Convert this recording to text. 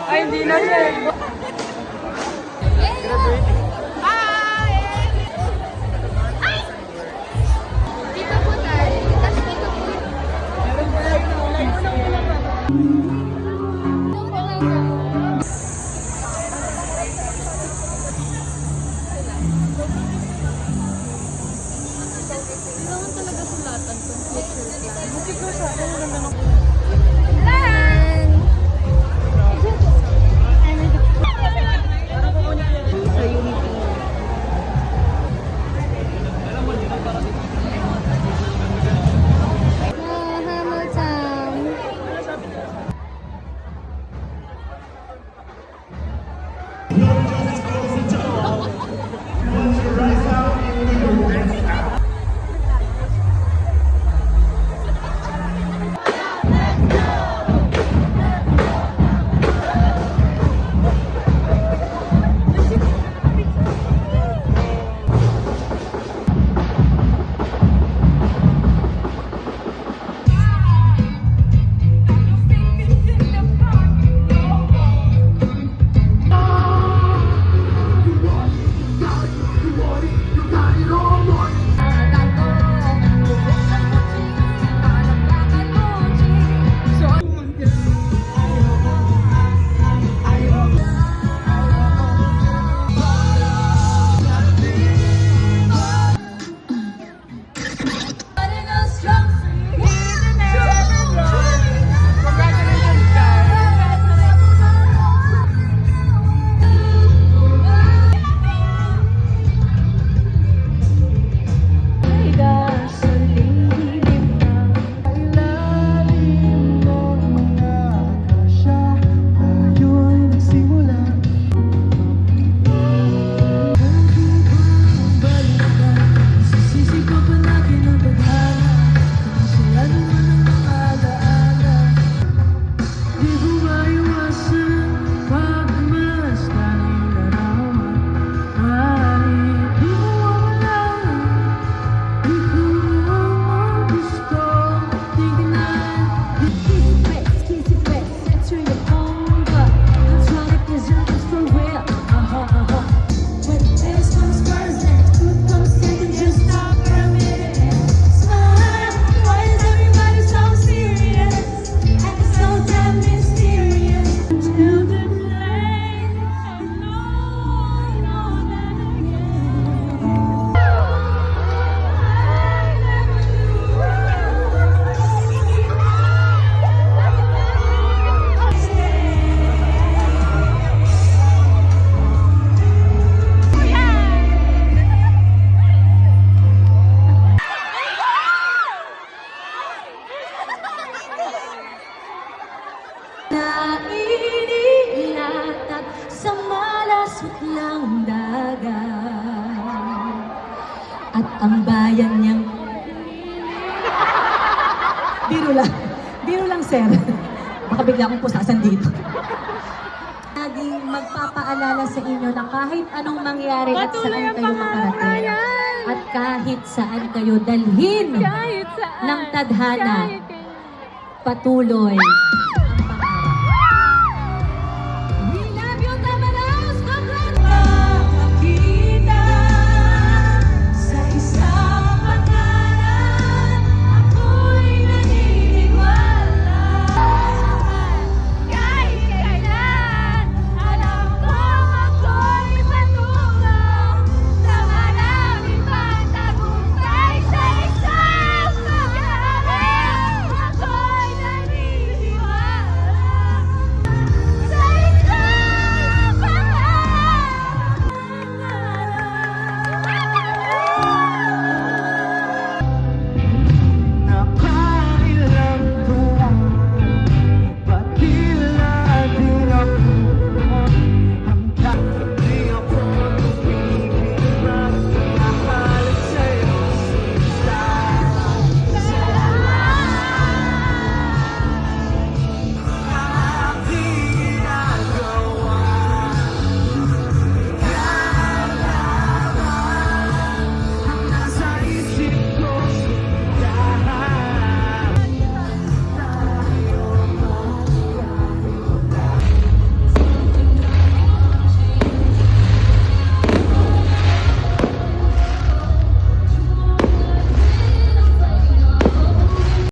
Ay, hindi na siya. Dito po tayo. Tapos dito po. Kailangan talaga sulatan kung picture plan. Siguro sa akin, ang ganda ng... Inilatag sa malasot ng dagat at ang bayan niyang biro lang sir. Baka bigla akong pusasan dito. Laging magpapaalala sa inyo na kahit anong mangyari at saan kayo makarating at kahit saan kayo dalhin ng tadhana, patuloy